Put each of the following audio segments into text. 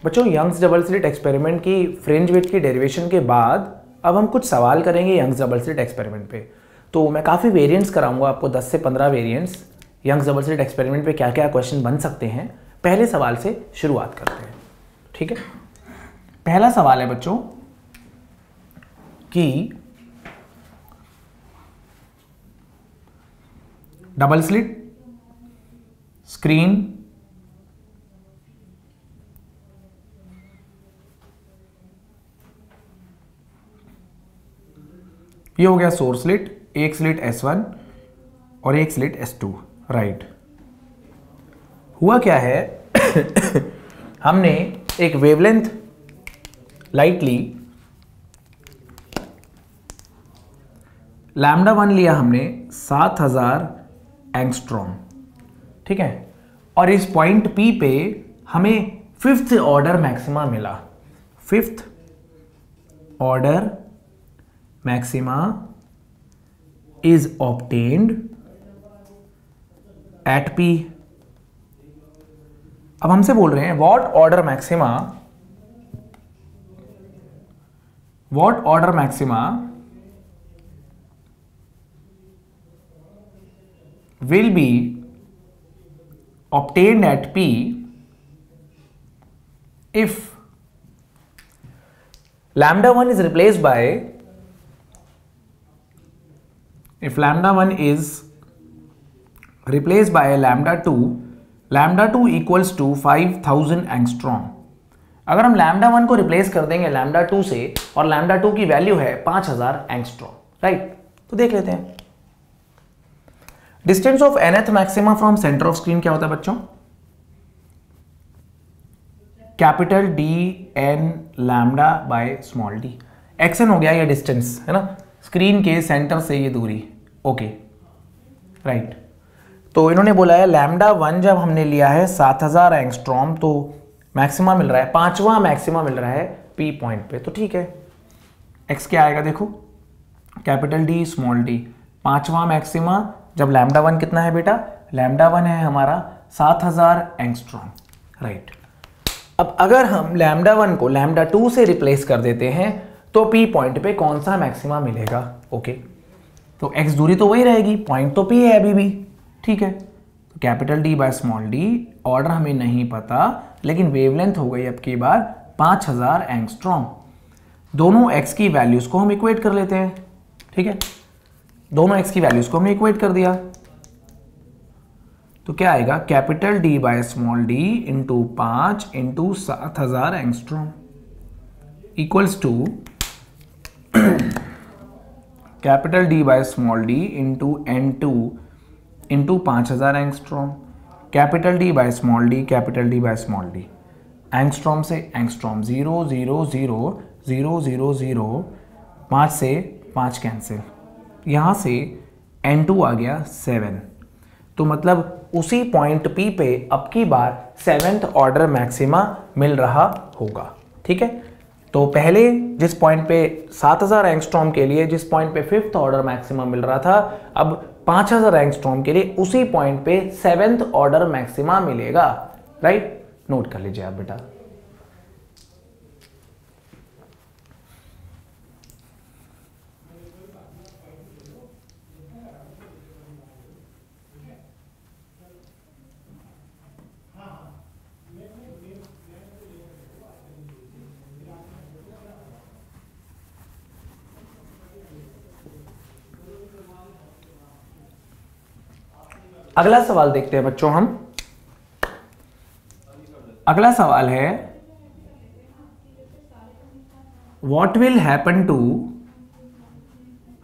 बच्चों Young's double slit experiment की fringe width की डेरिवेशन के बाद अब हम कुछ सवाल करेंगे यंग्स डबल स्लिट एक्सपेरिमेंट पे। तो मैं काफ़ी वेरिएंट्स कराऊंगा आपको, 10 से 15 variants Young's double slit experiment पे क्या क्या क्वेश्चन बन सकते हैं। पहले सवाल से शुरुआत करते हैं, ठीक है। पहला सवाल है बच्चों कि डबल स्लिट स्क्रीन ये हो गया सोर्स स्लिट, एक स्लिट S1 और एक स्लिट S2, राइट। हुआ क्या है हमने एक वेवलेंथ लाइट ली, λ1 लिया हमने 7000 एंगस्ट्रॉम, ठीक है। और इस पॉइंट P पे हमें 5th ऑर्डर मैक्सिमा मिला। 5th order maxima is obtained at P। अब हमसे बोल रहे हैं what order maxima will be obtained at P if λ1 is replaced by λ2 equals to 5000 angstrom. अगर हम λ1 को रिप्लेस कर देंगे λ2 से और λ2 की वैल्यू है 5000 एंगस्ट्रॉम, राइट। तो देख लेते हैं distance of nth maxima from centre of screen क्या होता है बच्चों, capital D n lambda by small d। xn हो गया ये डिस्टेंस है ना, स्क्रीन के सेंटर से ये दूरी, ओके राइट। तो इन्होंने बोला है λ1 जब हमने लिया है 7000 एंगस्ट्रॉम तो मैक्सिमा मिल रहा है, 5वां मैक्सिमा मिल रहा है P पॉइंट पे, तो ठीक है। x क्या आएगा देखो, कैपिटल D स्मॉल d, 5वां मैक्सिमा जब λ1 कितना है बेटा, λ1 है हमारा 7000 एंगस्ट्रॉम, राइट। अब अगर हम λ1 को λ2 से रिप्लेस कर देते हैं तो P पॉइंट पे कौन सा मैक्सिमा मिलेगा, ओके। तो x दूरी तो वही रहेगी, पॉइंट तो P है अभी भी, ठीक है। तो capital D by small d, order हमें नहीं पता लेकिन वेवलेंथ हो गई अब की बार 5000 एंगस्ट्रॉम। दोनों x की वैल्यूज को हम इक्वेट कर लेते हैं, ठीक है। दोनों x की वैल्यूज को हमने इक्वेट कर दिया तो क्या आएगा, capital D by small d into 5 into 7000 angstrom equals to capital D by small d into n2 into 5000 angstrom, capital D by small d, capital D by small d, angstrom से angstrom 0 0 0 0 0 0, 5 से 5 cancel, यहाँ से n2 आ गया 7। तो मतलब उसी point P पे अब की बार 7th ऑर्डर मैक्सिमा मिल रहा होगा, ठीक है। तो पहले जिस पॉइंट पे 7000 एंगस्ट्रॉम के लिए जिस पॉइंट पे 5th ऑर्डर मैक्सिमा मिल रहा था, अब 5000 एंगस्ट्रॉम के लिए उसी पॉइंट पे 7th ऑर्डर मैक्सिमा मिलेगा, राइट। नोट कर लीजिए आप बेटा। अगला सवाल देखते हैं बच्चों हम। अगला सवाल है what will happen to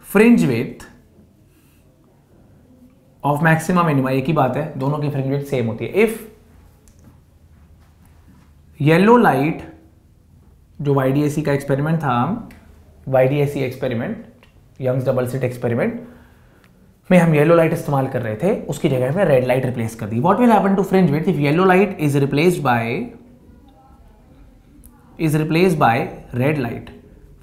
fringe width of maxima minima. एक ही बात है, दोनों की फ्रिंज विड्थ सेम होती है। इफ येलो लाइट, जो YDAC का एक्सपेरिमेंट था, YDAC experiment, Young's double slit experiment में हम येलो लाइट इस्तेमाल कर रहे थे, उसकी जगह में रेड लाइट रिप्लेस कर दी। What will happen to fringe width if yellow light is replaced by red light.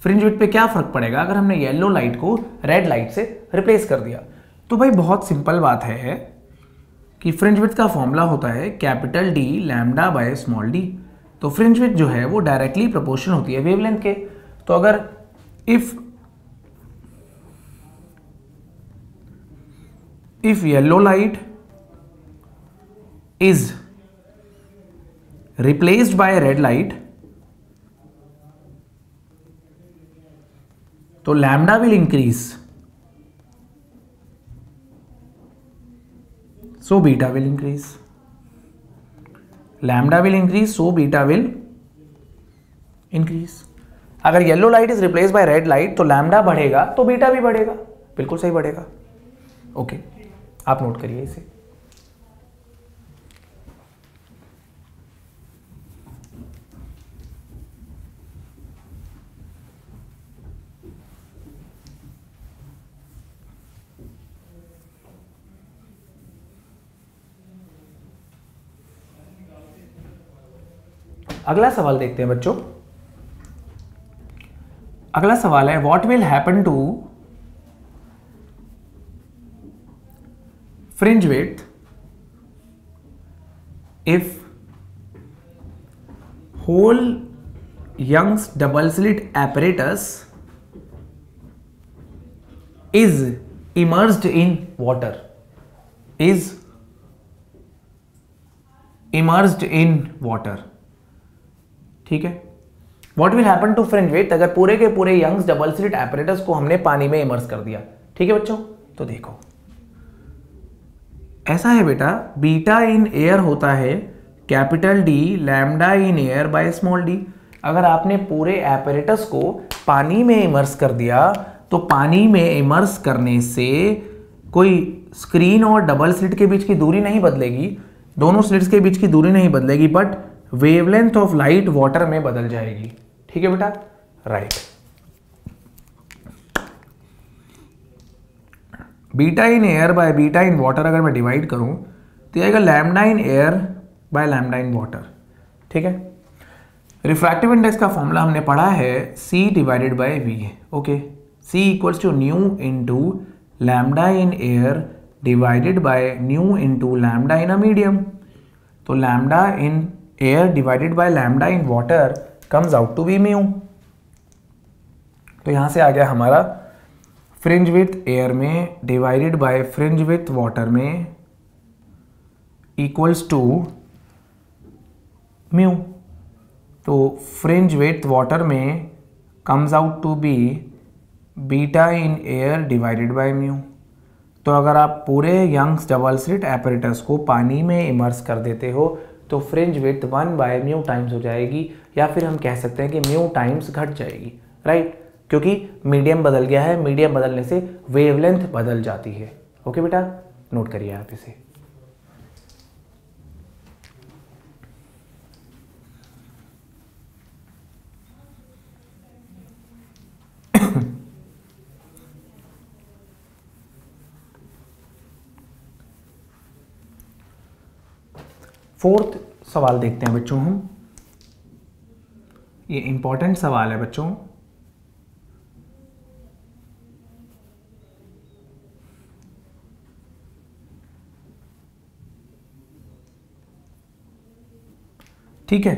Fringe width पे क्या फर्क पड़ेगा अगर हमने येलो लाइट को रेड लाइट से रिप्लेस कर दिया। तो भाई बहुत सिंपल बात है कि फ्रिंज विड्थ का फॉर्मूला होता है capital D lambda by small d। तो फ्रिंज विड्थ जो है वो डायरेक्टली प्रोपोर्शनल होती है वेवलेंथ के। तो अगर if yellow light is replaced by red light, तो lambda will increase, so beta will increase. Lambda will increase, so beta will increase. अगर yellow light is replace by red light तो lambda बढ़ेगा तो beta भी बढ़ेगा, बिल्कुल सही बढ़ेगा। ओके, आप नोट करिए इसे। अगला सवाल देखते हैं बच्चों। अगला सवाल है what will happen to fringe width if whole Young's double slit apparatus is immersed in water, is immersed in water। ठीक है, what will happen to fringe width अगर पूरे के पूरे यंग्स डबल स्लिट एपरेटस को हमने पानी में इमर्स कर दिया। ठीक है बच्चों, तो देखो ऐसा है बेटा, बीटा इन एयर होता है capital D lambda in air by small D. अगर आपने पूरे एपरेटस को पानी में इमर्स कर दिया तो पानी में इमर्स करने से कोई स्क्रीन और डबल स्लिट के बीच की दूरी नहीं बदलेगी, दोनों स्लिट्स के बीच की दूरी नहीं बदलेगी, but wavelength of light water में बदल जाएगी। ठीक है बेटा, right. Beta in air by beta in water अगर मैं डिवाइड करूं तो आएगा lambda in air by lambda in water. ठीक है, रिफ्रैक्टिव इंडेक्स का फॉर्मूला हमने पढ़ा है C divided by V। Okay, C equals to nu into lambda in air divided by nu into lambda in a medium. तो lambda in air divided by lambda in water comes out to be mu. तो यहां से आ गया हमारा fringe width air में divided by fringe width water में equals to mu. तो फ्रिंज विड्थ वाटर में comes out to be beta in air divided by mu. तो अगर आप पूरे यंग्स डबल स्लिट एपरेटस को पानी में इमर्स कर देते हो तो fringe width 1 by mu times हो जाएगी, या फिर हम कह सकते हैं कि म्यू टाइम्स घट जाएगी, राइट, क्योंकि मीडियम बदल गया है, मीडियम बदलने से वेवलेंथ बदल जाती है। ओके बेटा, नोट करिए आप इसे। फोर्थ सवाल देखते हैं बच्चों हम, ये इंपॉर्टेंट सवाल है बच्चों। ठीक है,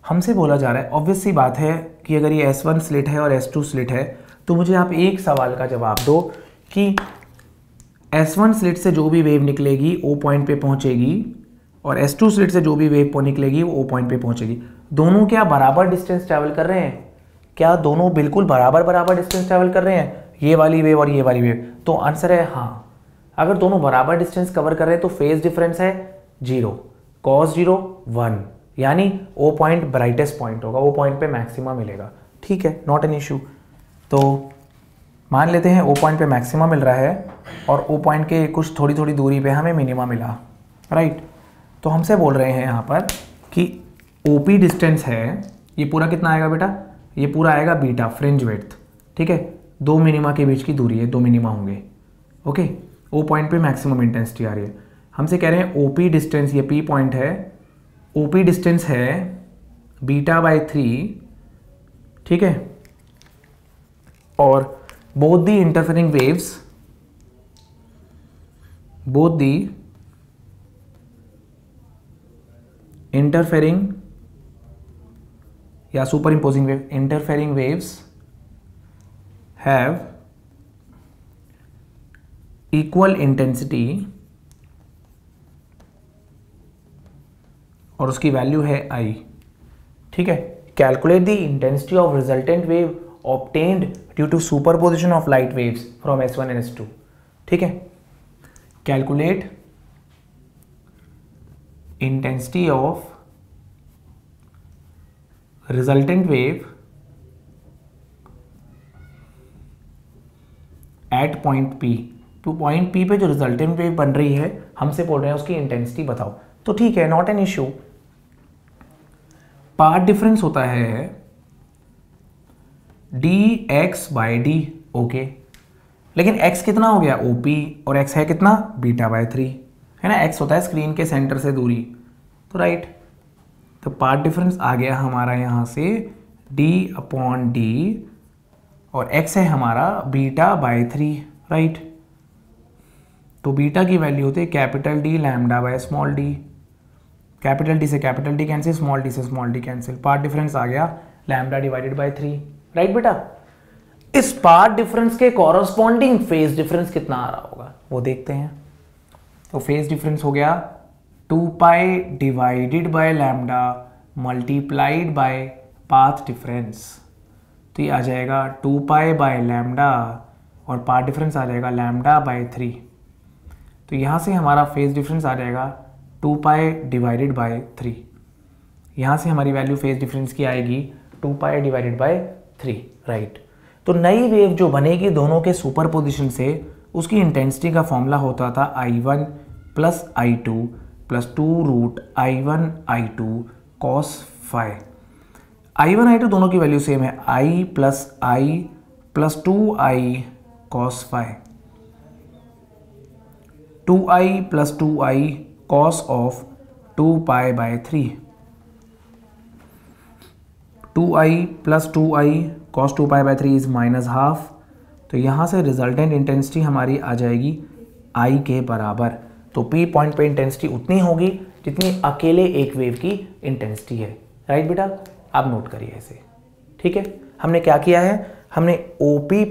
हमसे बोला जा रहा है, ऑब्वियस सी बात है कि अगर ये S1 स्लिट है और S2 स्लिट है तो मुझे आप एक सवाल का जवाब दो कि S1 स्लिट से जो भी वेव निकलेगी O पॉइंट पे पहुंचेगी और S2 स्लिट से जो भी वेव निकलेगी वो O पॉइंट पे पहुंचेगी। दोनों क्या बराबर डिस्टेंस ट्रैवल कर रहे हैं? क्या दोनों बिल्कुल बराबर डिस्टेंस ट्रैवल कर रहे हैं, ये वाली वेव और ये वाली वेव? तो आंसर है हाँ। अगर दोनों बराबर डिस्टेंस कवर कर रहे हैं तो फेज डिफरेंस है 0, cos 0 1, यानी O पॉइंट ब्राइटेस्ट पॉइंट होगा, O पॉइंट पे मैक्सिमा मिलेगा। ठीक है, नॉट एन इशू। तो मान लेते हैं O पॉइंट पे मैक्सिमा मिल रहा है और O पॉइंट के कुछ थोड़ी दूरी पे हमें मिनिमा मिला, राइट। तो हमसे बोल रहे हैं यहाँ पर कि OP डिस्टेंस है, ये पूरा कितना आएगा बेटा? ये पूरा आएगा बीटा फ्रिंज विड्थ। ठीक है, दो मिनिमा के बीच की दूरी है, दो मिनिमा होंगे। ओके, O पॉइंट पे मैक्सिमम इंटेंसिटी आ रही है। हमसे कह रहे हैं OP डिस्टेंस, ये P पॉइंट है, OP डिस्टेंस है बीटा बाय 3। ठीक है, और both the interfering waves, both the interfering या superimposing wave, interfering waves have equal intensity और उसकी वैल्यू है आई। ठीक है, calculate the intensity of resultant wave obtained due to superposition of light waves from S1 and S2। ठीक है, calculate intensity of resultant wave eight point P। तो point P पे जो रिजल्टेंट वेव बन रही है हमसे बोल रहे हैं उसकी इंटेंसिटी बताओ। तो ठीक है, not an issue. Path difference होता है dx/d। ओके, लेकिन x कितना हो गया OP और x है कितना β/3 है ना। x होता है स्क्रीन के सेंटर से दूरी, तो राइट। तो पाथ डिफरेंस आ गया हमारा यहाँ से d/d और x है हमारा β/3, राइट। तो बीटा की वैल्यू होती है कैपिटल D λ/स्मॉल d। कैपिटल D से capital D cancel, small d से small d cancel. Path difference आ गया λ/3, राइट बेटा। इस पाथ डिफरेंस के कॉरस्पॉन्डिंग फेज डिफरेंस कितना आ रहा होगा वो देखते हैं। तो फेज डिफरेंस हो गया 2π divided by lambda multiplied by path difference. तो ये आ जाएगा 2π बाय लैम्डा और पाथ डिफरेंस आ जाएगा λ/3। तो यहाँ से हमारा फेज डिफरेंस आ जाएगा 2π डिवाइडेड बाय 3। यहाँ से हमारी वैल्यू फेज डिफरेंस की आएगी 2π डिवाइडेड बाय 3, राइट। तो नई वेव जो बनेगी दोनों के सुपरपोजिशन से, उसकी इंटेंसिटी का फॉर्मूला होता था I1 plus I2 plus 2√I1 I2 cos phi। I1 I2 दोनों की वैल्यू सेम है, I plus I plus 2I cos phi। 2I plus 2I cos of 2π/3। 2I plus 2I cos 2π/3 is -½ तो यहाँ से रिजल्टेंट इंटेंसिटी हमारी आ जाएगी I के बराबर। तो P पॉइंट पे इंटेंसिटी उतनी होगी जितनी अकेले एक वेव की इंटेंसिटी है, राइट बेटा। आप नोट करिए इसे, ठीक है। हमने क्या किया है, हमने OP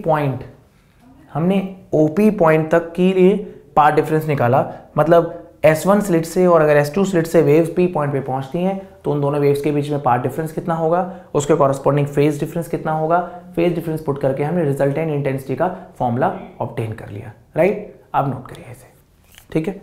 पॉइंट तक के लिए पाथ डिफरेंस निकाला। मतलब S1 स्लिट से और अगर S2 स्लिट से वेव्स P पॉइंट पे पहुंचती हैं तो उन दोनों वेव्स के बीच में पाथ डिफरेंस कितना होगा, उसके कॉरस्पॉन्डिंग फेज डिफरेंस कितना होगा। फेज डिफरेंस पुट करके हमने रिजल्टेंट इंटेंसिटी का फॉर्मूला ऑब्टेन कर लिया, राइट। आप नोट करिए इसे, ठीक है।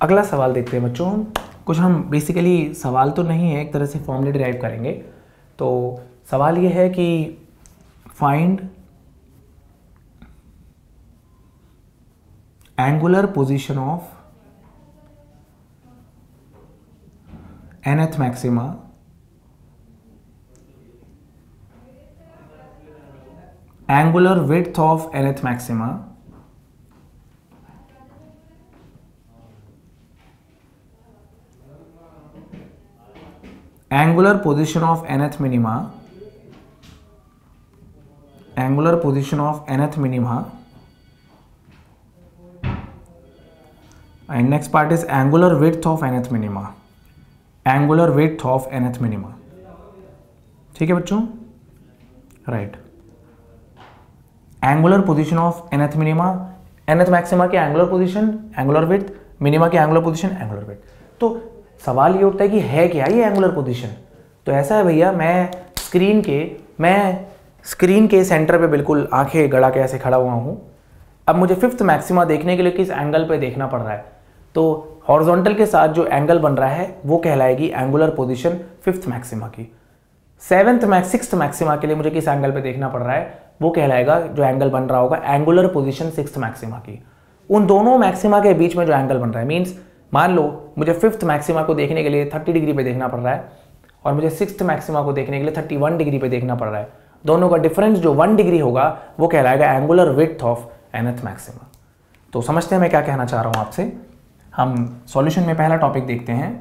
अगला सवाल देखते हैं बच्चों। कुछ हम बेसिकली सवाल तो नहीं है, एक तरह से फॉर्मूले डिराइव करेंगे। तो सवाल ये है कि find angular position of nth maxima angular width of nth maxima angular position of nth minima, angular position of nth minima, and next part is angular width of nth minima, angular width of nth minima। ठीक है बच्चों, right. Angular position of nth minima, nth maxima के angular position, angular width, minima के angular position, angular width. तो सवाल ये उठता है कि है क्या ये एंगुलर पोजीशन। तो ऐसा है भैया, मैं स्क्रीन के सेंटर पे बिल्कुल आंखें गड़ा के ऐसे खड़ा हुआ हूँ। अब मुझे फिफ्थ मैक्सिमा देखने के लिए किस एंगल पे देखना पड़ रहा है, तो हॉरिजॉन्टल के साथ जो एंगल बन रहा है वो कहलाएगी एंगुलर पोजीशन फिफ्थ मैक्सिमा की। सिक्स्थ मैक्सिमा के लिए मुझे किस एंगल पे देखना पड़ रहा है वो कहलाएगा, जो एंगल बन रहा होगा एंगुलर पोजीशन सिक्स्थ मैक्सिमा की। उन दोनों मैक्सिमा के बीच में जो एंगल बन रहा है, मीन्स मान लो मुझे फिफ्थ मैक्सिमा को देखने के लिए 30 डिग्री पे देखना पड़ रहा है और मुझे सिक्स्थ मैक्सिमा को देखने के लिए 31 डिग्री पे देखना पड़ रहा है। दोनों का डिफरेंस जो 1 डिग्री होगा वो कहलाएगा angular width of nth maxima. तो समझते हैं मैं क्या कहना चाह रहा हूं आपसे। हम सॉल्यूशन में पहला टॉपिक देखते हैं,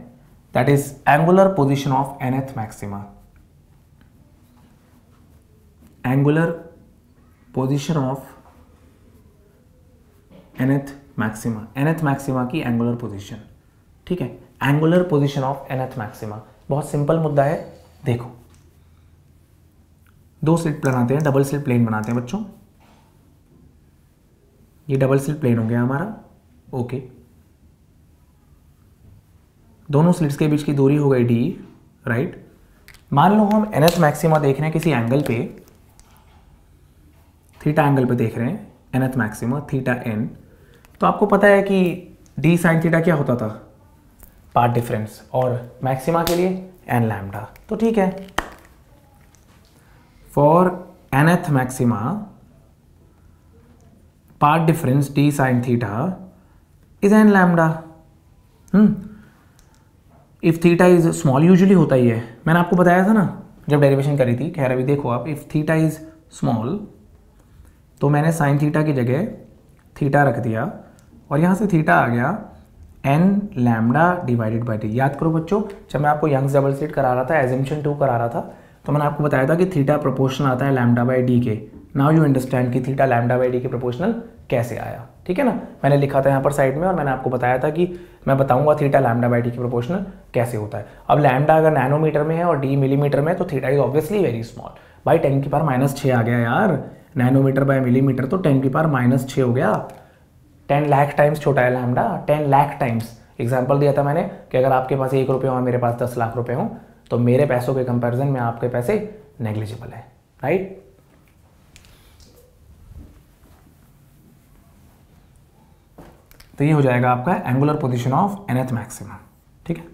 that is angular position of nth maxima. Angular position of nth maxima, nth maxima की एंगुलर पोजीशन। ठीक है, angular position of nth maxima बहुत सिंपल मुद्दा है। देखो, दो स्लिट बनाते हैं, डबल स्लिट प्लेन बनाते हैं बच्चों। ये डबल स्लिट प्लेन हो गया हमारा, ओके। दोनों स्लिट्स के बीच की दूरी हो गई d, राइट। मान लो हम nth मैक्सिमा देख रहे हैं किसी एंगल पे, थीटा एंगल पे देख रहे हैं nth मैक्सिमा थीटा n। तो आपको पता है कि d साइन थीटा क्या होता था, पाथ डिफरेंस, और मैक्सिमा के लिए n लैम्डा। तो ठीक है, for nth maxima path difference d sine theta is n lambda. If theta is small, usually होता ही है, मैंने आपको बताया था ना जब डेरिवेशन करी थी। खैर अभी देखो आप, इफ थीटा इज स्मॉल तो मैंने साइन थीटा की जगह थीटा रख दिया और यहाँ से थीटा आ गया n lambda divided by d। याद करो बच्चों, जब मैं आपको यंग्स डबल स्लिट करा रहा था, एजम्पशन 2 करा रहा था, तो मैंने आपको बताया था कि थीटा प्रोपोर्शनल आता है लैम्डा बाई d के। नाउ यू अंडरस्टैंड कि थीटा लैम्डा बाई d के प्रोपोर्शनल कैसे आया। ठीक है ना, मैंने लिखा था यहाँ पर साइड में और मैंने आपको बताया था कि मैं बताऊंगा थीटा लैम्डा बाई d के प्रोपोर्शनल कैसे होता है। अब लैम्डा अगर नैनोमीटर में है और d मिलीमीटर में है तो theta is obviously very small. भाई 10 की पावर -6 आ गया यार, नैनोमीटर बाय मिलीमीटर तो 10 की पावर -6 हो गया। 10 लाख टाइम्स छोटा है लैम्डा, 10 लाख टाइम्स। एग्जाम्पल दिया था मैंने कि अगर आपके पास 1 रुपये हो और मेरे पास 10 लाख रुपए हो तो मेरे पैसों के कंपैरिजन में आपके पैसे नेग्लिजिबल है, राइट। तो ये हो जाएगा आपका angular position of nth maxima. ठीक है,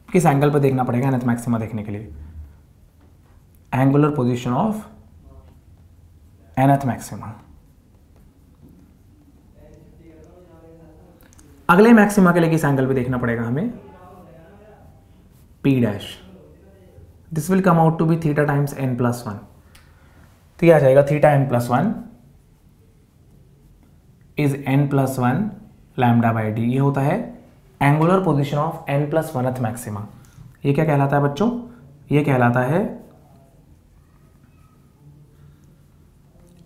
किस एंगल पे देखना पड़ेगा nth मैक्सिमा देखने के लिए, angular position of nth maxima. अगले मैक्सिमा के लिए किस एंगल पे देखना पड़ेगा हमें, p dash. This will come out to be theta times n+1। तो ये आ जाएगा theta n+1 is n+1 lambda by d। ये होता है angular position of n+1th maxima. ये क्या कहलाता है बच्चों, ये कहलाता है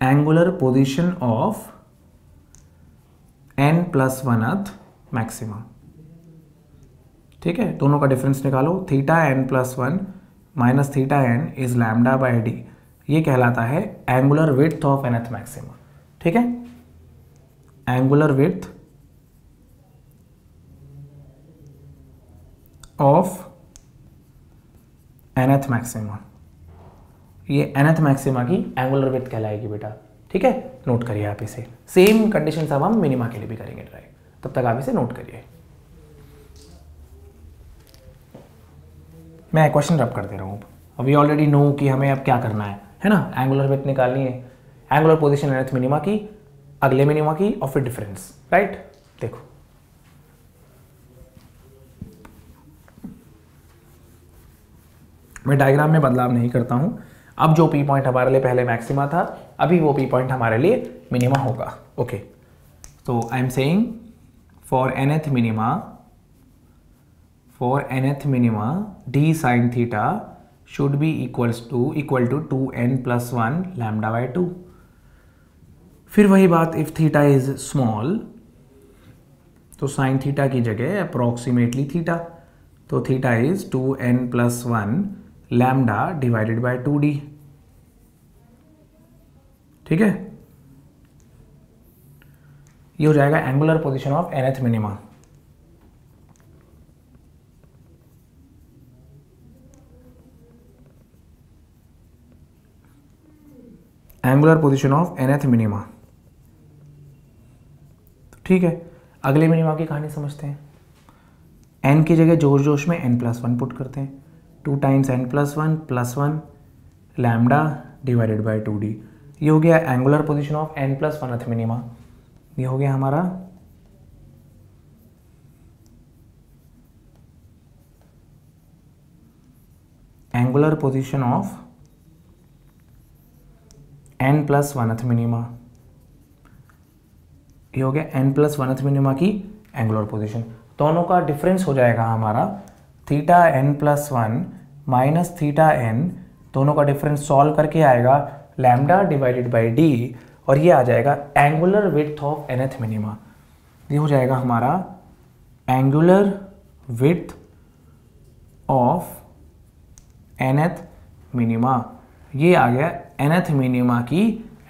angular position of n+1th maxima. ठीक है, दोनों का डिफरेंस निकालो, theta n+1 minus theta n is lambda by d। ये कहलाता है angular width of nth maxima. ठीक है, angular width of nth maxima. ये nth मैक्सिमा की एंगुलर विड्थ कहलाएगी बेटा। ठीक है, नोट करिए आप इसे। सेम कंडीशन अब हम मिनिमा के लिए भी करेंगे ट्राई, तब तक आप इसे नोट करिए। मैं क्वेश्चन रब कर दे रहा हूँ। अब वी ऑलरेडी नो कि हमें अब क्या करना है ना, एंगुलर विड्थ निकालनी है, एंगुलर पोजीशन nth मिनिमा की, अगले मिनिमा की और फिर डिफरेंस, राइट। देखो मैं डायग्राम में बदलाव नहीं करता हूं। अब जो पी पॉइंट हमारे लिए पहले मैक्सिमा था, अभी वो पी पॉइंट हमारे लिए मिनिमा होगा। ओके, तो I am saying for nth minima d sin theta should be equal to 2n+1 lambda by 2। फिर वही बात, इफ थीटा इज स्मॉल तो साइन थीटा की जगह अप्रोक्सीमेटली थीटा, तो theta is 2n+1 lambda divided by 2d। ठीक है, ये हो जाएगा angular position of nth minima. Angular position of nth minima. ठीक है, अगले मिनिमा की कहानी समझते हैं। n की जगह जोश जोश में n+1 पुट करते हैं, 2 times n+1 +1 lambda divided by 2d। ये हो गया angular position of n+1th minima. ये हो गया हमारा angular position of n plus वनथ minima, ये हो गया n प्लस वनथ मिनिमा की एंगुलर पोजीशन। दोनों का डिफरेंस हो जाएगा हमारा theta n plus one minus theta n, दोनों का डिफरेंस सॉल्व करके आएगा लैम्डा डिवाइडेड बाई डी, और ये आ जाएगा angular width of nth minima. ये हो जाएगा हमारा angular width of nth minima. ये आ गया nth मिनिमा की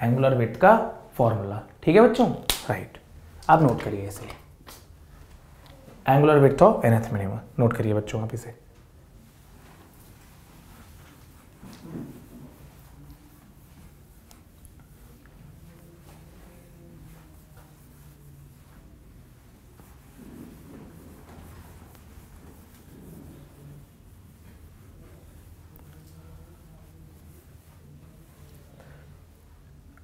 एंगुलर विड्थ का फॉर्मूला। ठीक है बच्चों, राइट। आप नोट करिए इसे, angular width of nth minima note करिए बच्चों आप इसे।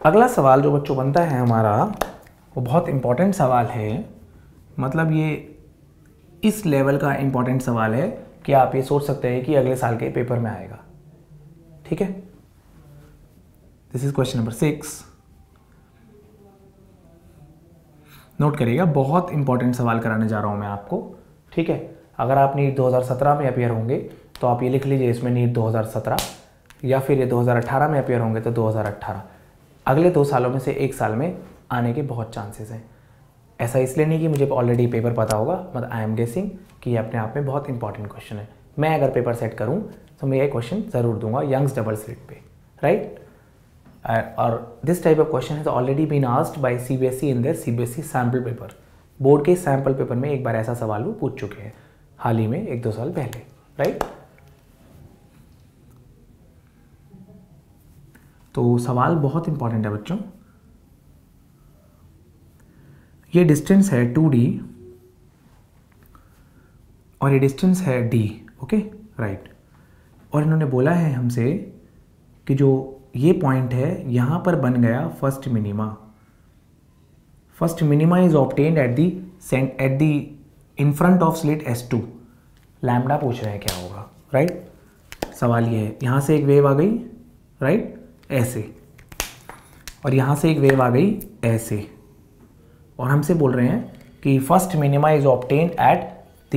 अगला सवाल जो बच्चों बनता है हमारा, वो बहुत इंपॉर्टेंट सवाल है। मतलब ये इस लेवल का इंपॉर्टेंट सवाल है कि आप ये सोच सकते हैं कि अगले साल के पेपर में आएगा। ठीक है, this is question number 6। Note करिएगा, बहुत इंपॉर्टेंट सवाल कराने जा रहा हूं मैं आपको। ठीक है, अगर आप नीट 2017 में अपियर होंगे तो आप ये लिख लीजिए इसमें नीट 2017, या फिर ये 2018 में अपियर होंगे तो 2018। अगले 2 सालों में से 1 साल में आने के बहुत चांसेस हैं। ऐसा इसलिए नहीं कि मुझे ऑलरेडी पेपर पता होगा, बट आई एम गेसिंग कि ये अपने आप में बहुत इंपॉर्टेंट क्वेश्चन है। मैं अगर पेपर सेट करूं तो मैं ये क्वेश्चन ज़रूर दूंगा यंग्स डबल स्लिट पे, राइट। और this type of question has already been asked by CBSE in their CBSE sample paper. Board के सैम्पल पेपर में एक बार ऐसा सवाल वो पूछ चुके हैं हाल ही में, 1-2 साल पहले, राइट। तो सवाल बहुत इंपॉर्टेंट है बच्चों। ये डिस्टेंस है 2d और ये डिस्टेंस है d, ओके, राइट। और इन्होंने बोला है हमसे कि जो ये पॉइंट है यहाँ पर बन गया first minima. First minima is obtained at the in front of slit S2। Lambda पूछ रहे हैं क्या होगा, राइट। सवाल ये है, यहाँ से एक वेव आ गई, राइट, ऐसे, और यहाँ से एक वेव आ गई ऐसे, और हमसे बोल रहे हैं कि first minima is obtained at the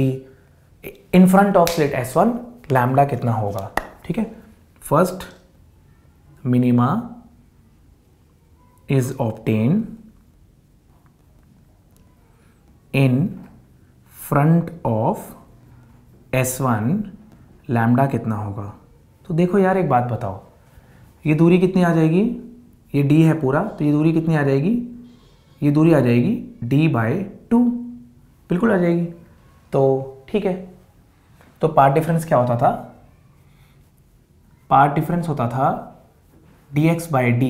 in front of slit S1, lambda कितना होगा। ठीक है, first minima is obtained in front of S1, lambda कितना होगा। तो देखो यार, एक बात बताओ, ये दूरी कितनी आ जाएगी, ये d है पूरा, तो ये दूरी कितनी आ जाएगी, ये दूरी आ जाएगी d/2, बिल्कुल आ जाएगी। तो ठीक है, तो पार्ट डिफरेंस क्या होता था, पार्ट डिफरेंस होता था dx/d,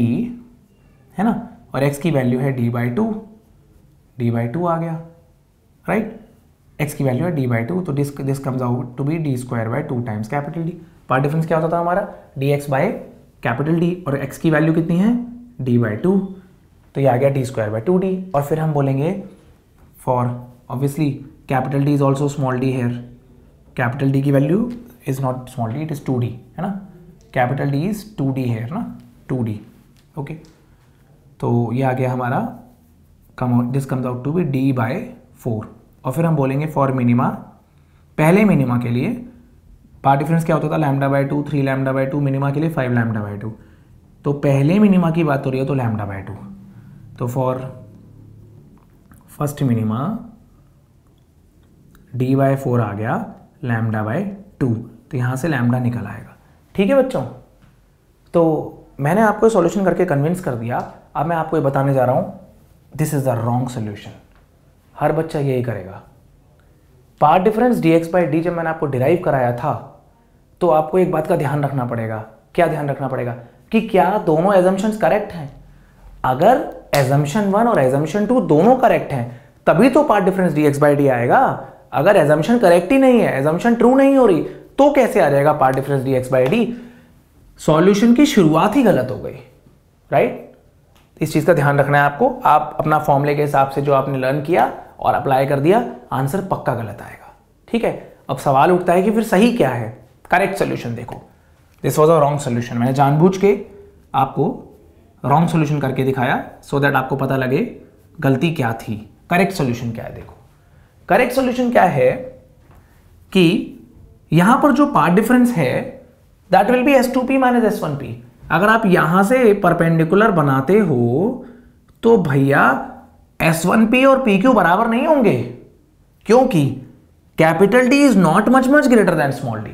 है ना, और x की वैल्यू है d/2, d/2 आ गया, राइट। x की वैल्यू है d/2, तो this comes out to be d²/2 times capital D। Path difference क्या होता था हमारा, dx/कैपिटल D, और x की वैल्यू कितनी है d/2, तो ये आ गया d²/2d। और फिर हम बोलेंगे for obviously capital D is also small d here, capital D की value is not small d, it is 2d, है ना, capital D is 2d hair ना, 2d, ओके। तो ये आ गया हमारा this comes out to be d/4। और फिर हम बोलेंगे फॉर मिनिमा, पहले मिनिमा के लिए पार्ट डिफरेंस क्या होता था, λ/2, 3 λ/2, मिनिमा के लिए 5 λ/2। तो पहले मिनिमा की बात हो रही है तो λ/2, तो फॉर फर्स्ट मिनिमा d/4 आ गया λ/2, तो यहाँ से लैम्डा निकल आएगा। ठीक है बच्चों, तो मैंने आपको सॉल्यूशन करके कन्विंस कर दिया। अब मैं आपको ये बताने जा रहा हूँ, this is the wrong solution. हर बच्चा यही करेगा। पार्ट डिफरेंस dx/d जब मैंने आपको डिराइव कराया था, तो आपको एक बात का ध्यान रखना पड़ेगा। क्या ध्यान रखना पड़ेगा कि क्या दोनों एजम्पशंस करेक्ट हैं। अगर एजम्पशन 1 और एजम्पशन 2 दोनों करेक्ट हैं, तभी तो पार्ट डिफरेंस dx/d आएगा। अगर एजम्पशन करेक्ट ही नहीं है, एजम्पशन ट्रू नहीं हो रही, तो कैसे आ जाएगा पार्ट डिफरेंस dx/d। सॉल्यूशन की शुरुआत ही गलत हो गई, राइट। इस चीज का ध्यान रखना है आपको। आप अपना फॉर्मूले के हिसाब से जो आपने लर्न किया और अप्लाई कर दिया, आंसर पक्का गलत आएगा। ठीक है, अब सवाल उठता है कि फिर सही क्या है, करेक्ट सोल्यूशन देखो। This was a wrong solution. मैंने जानबूझ के आपको रॉन्ग सोल्यूशन करके दिखाया सो दैट आपको पता लगे गलती क्या थी। करेक्ट सोल्यूशन क्या है, देखो करेक्ट सोल्यूशन क्या है कि यहां पर जो पार्ट डिफरेंस है that will be S2P minus S1P। अगर आप यहां से परपेंडिकुलर बनाते हो तो भैया S1P और PQ बराबर नहीं होंगे, क्योंकि capital D is not much greater than small d।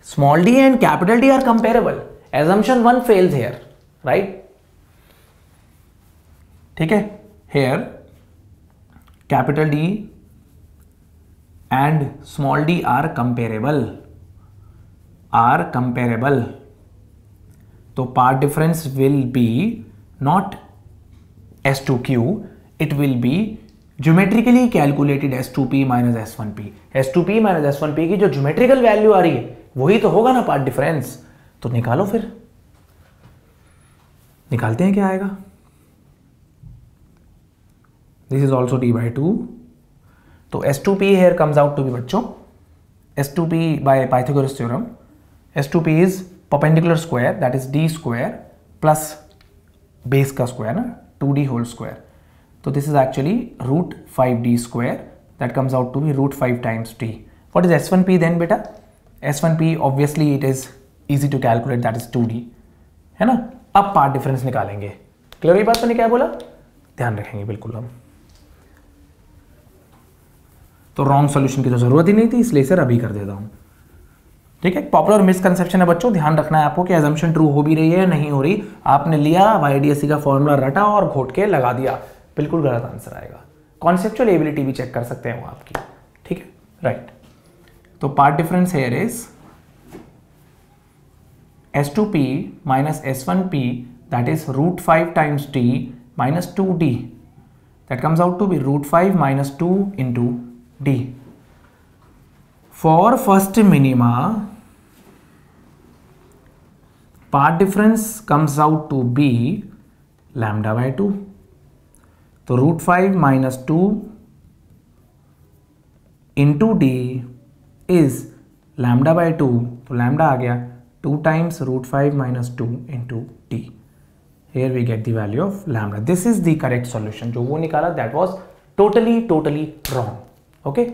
Small d and capital D are comparable. assumption 1 fails here, right? ठीक है, here capital D and small d are comparable, तो part difference will be not S2Q, it will be geometrically calculated S2P minus S1P। S2P minus S1P की जो geometrical value आ रही है वही तो होगा ना पार्ट डिफरेंस। तो निकालो, फिर निकालते हैं क्या आएगा। This is also d by 2, तो S2P here comes out to be बच्चों S2P by Pythagoras theorem, S2P is perpendicular square, that is d square plus base का square ना, 2d whole square। तो this is actually root 5d square, that comes out to be root 5 times d। What is S1P then बेटा? S1P obviously it is easy to calculate, that is 2d, है ना। अब path difference निकालेंगे। Clear ये बात? मैंने क्या बोला, ध्यान रखेंगे बिल्कुल हम। तो रॉन्ग सॉल्यूशन की तो जरूरत ही नहीं थी, इसलिए सर अभी कर देता हूं। ठीक है, पॉपुलर मिसकंसेप्शन है बच्चों, ध्यान रखना है आपको कि अजम्पशन ट्रू हो भी रही है या नहीं हो रही। आपने लिया YDSC का फॉर्मूला रटा और घोट के लगा दिया, बिल्कुल गलत आंसर आएगा। कॉन्सेप्चुअल एबिलिटी भी चेक कर सकते हैं वो आपकी। ठीक है, राइट। तो path difference here is S2P minus S1P, that is root 5 times d minus 2d, that comes out to be root 5 minus 2 into d. For first minima, part difference comes out to be lambda by 2, तो root 5 minus 2 into d is lambda by 2, तो lambda आ गया 2 times root 5 minus 2 into d. Here we get the value of lambda. This is the correct solution. जो वो निकाला that was totally wrong. Okay?